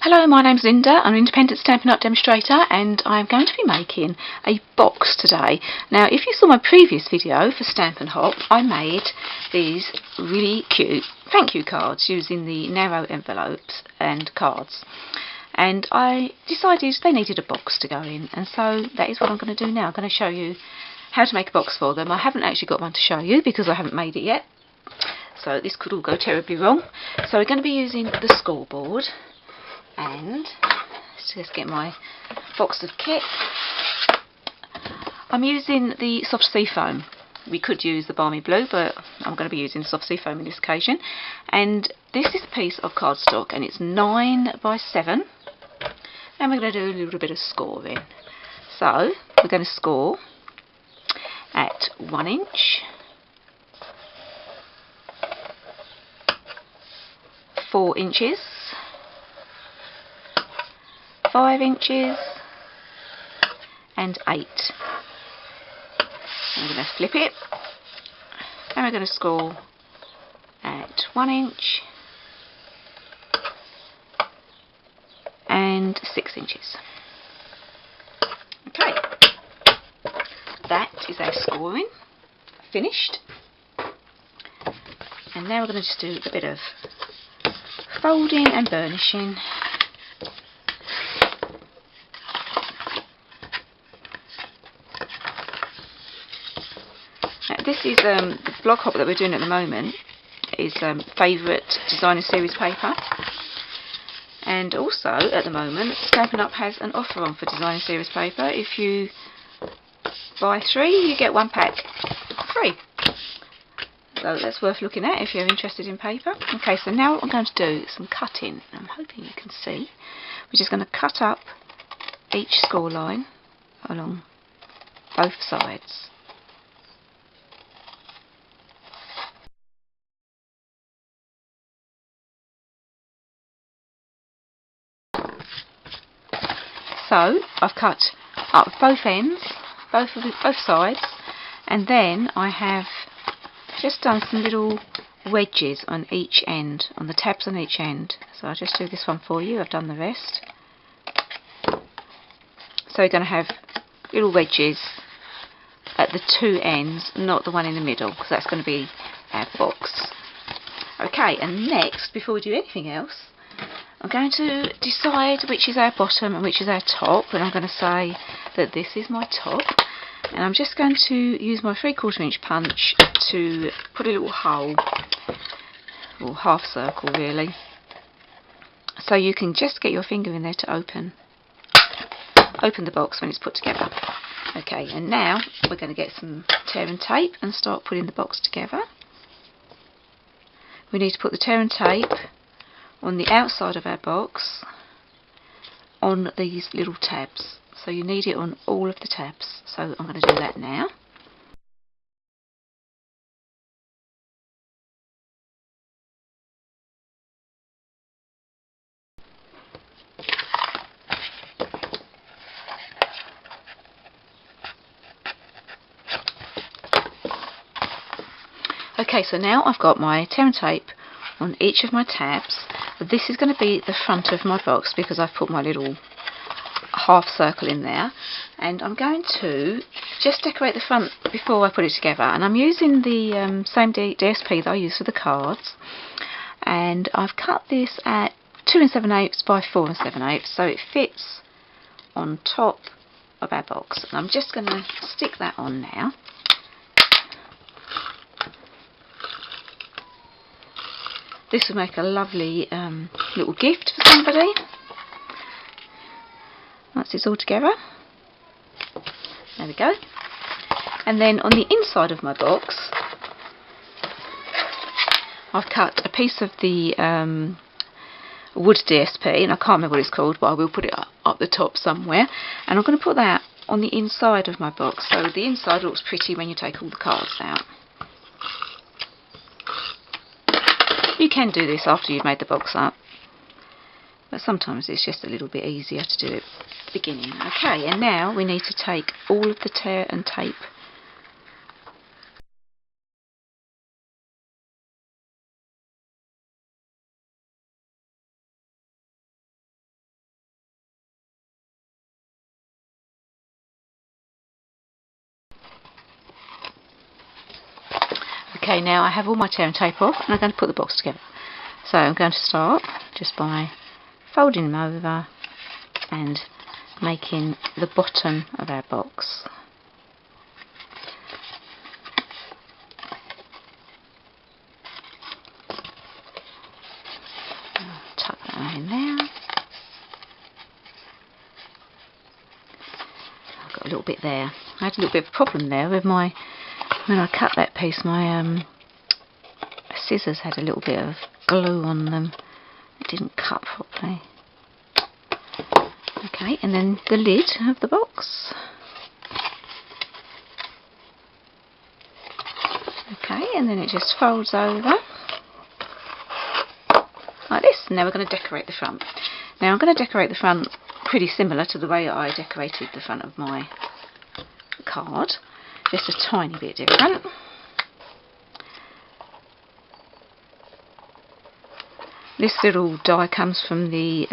Hello, my name's Linda. I'm an independent Stampin' Up demonstrator and I'm going to be making a box today. Now, if you saw my previous video for Stampin' Up, I made these really cute thank you cards using the narrow envelopes and cards. And I decided they needed a box to go in, and so that is what I'm going to do now. I'm going to show you how to make a box for them. I haven't actually got one to show you because I haven't made it yet, so this could all go terribly wrong. So we're going to be using the scoreboard. And let's just get my box of kit. I'm using the soft sea foam. We could use the balmy blue, but I'm going to be using soft sea foam in this occasion. And this is a piece of cardstock, and it's 9 by 7. And we're going to do a little bit of scoring. So we're going to score at 1 inch, 4 inches, 5 inches and 8. I'm going to flip it and we're going to score at 1 inch and 6 inches. Okay, that is our scoring finished, and now we're going to just do a bit of folding and burnishing. This is the blog hop that we're doing at the moment is favourite designer series paper, and also at the moment Stampin' Up has an offer on for designer series paper. If you buy 3 you get 1 pack free, so that's worth looking at if you're interested in paper. Okay, so now what I'm going to do is some cutting. I'm hoping you can see. We're just going to cut up each score line along both sides. So I've cut up both ends, both sides, and then I have just done some little wedges on each end, on the tabs on each end. So I'll just do this one for you. I've done the rest. So you're going to have little wedges at the 2 ends, not the one in the middle, because that's going to be our box. Okay, and next, before we do anything else, I'm going to decide which is our bottom and which is our top, and I'm going to say that this is my top, and I'm just going to use my 3/4 inch punch to put a little hole, or half circle really, so you can just get your finger in there to open the box when it's put together. Okay, and now we're going to get some tear and tape and start putting the box together. We need to put the tear and tape on the outside of our box on these little tabs, so you need it on all of the tabs. So I'm going to do that now. Okay, so now I've got my tear and tape on each of my tabs. This is going to be the front of my box because I've put my little half circle in there, and I'm going to just decorate the front before I put it together. And I'm using the same DSP that I use for the cards, and I've cut this at 2 7/8 by 4 7/8, so it fits on top of our box. And I'm just going to stick that on now. This will make a lovely little gift for somebody once it's all together. There we go. And then on the inside of my box, I've cut a piece of the wood DSP, and I can't remember what it's called, but I will put it up the top somewhere. And I'm going to put that on the inside of my box, so the inside looks pretty when you take all the cards out. You can do this after you've made the box up, but sometimes it's just a little bit easier to do it at the beginning. Okay, and now we need to take all of the tear and tape Okay, now I have all my tear and tape off, and I'm going to put the box together. So I'm going to start just by folding them over and making the bottom of our box. Tuck that in there. I've got a little bit there. I had a little bit of a problem there with my, when I cut that piece, my scissors had a little bit of glue on them. It didn't cut properly. Okay, and then the lid of the box. Okay, and then it just folds over like this. Now we're going to decorate the front. Now I'm going to decorate the front pretty similar to the way I decorated the front of my card, just a tiny bit different. This little die comes from the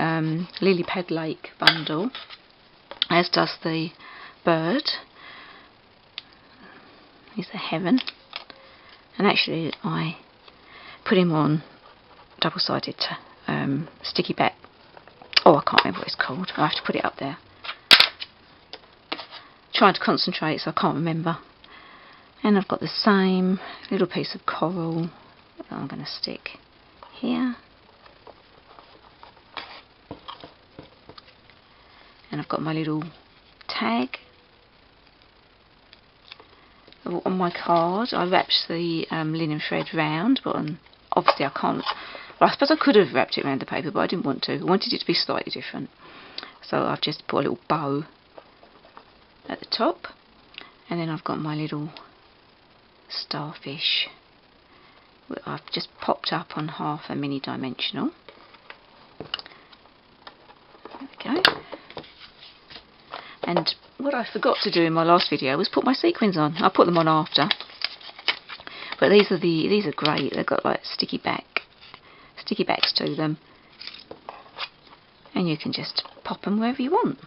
Lily Pad Lake bundle, as does the bird. He's a heaven, and actually I put him on double-sided sticky back. Oh, I can't remember what it's called. I have to put it up there. Trying to concentrate, so I can't remember. And I've got the same little piece of coral that I'm going to stick here. And I've got my little tag. On my card I wrapped the linen thread round, but obviously I can't. Well, I suppose I could have wrapped it around the paper, but I didn't want to. I wanted it to be slightly different. So I've just put a little bow at the top, and then I've got my little starfish. I've just popped up on half a mini dimensional. There we go. And what I forgot to do in my last video was put my sequins on. I put them on after, but these are great. They've got like sticky backs to them, and you can just pop them wherever you want.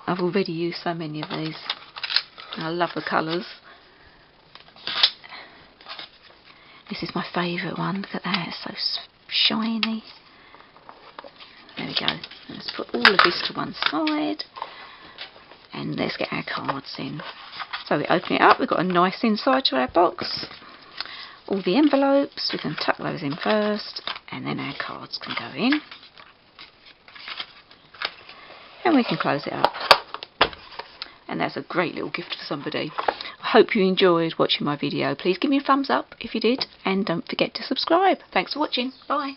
I've already used so many of these. I love the colours. This is my favourite one. Look at that, it's so shiny. There we go. Let's put all of this to one side, and let's get our cards in. So we open it up, we've got a nice inside to our box. All the envelopes, we can tuck those in first, and then our cards can go in. And we can close it up. And that's a great little gift for somebody. I hope you enjoyed watching my video. Please give me a thumbs up if you did, and don't forget to subscribe. Thanks for watching. Bye.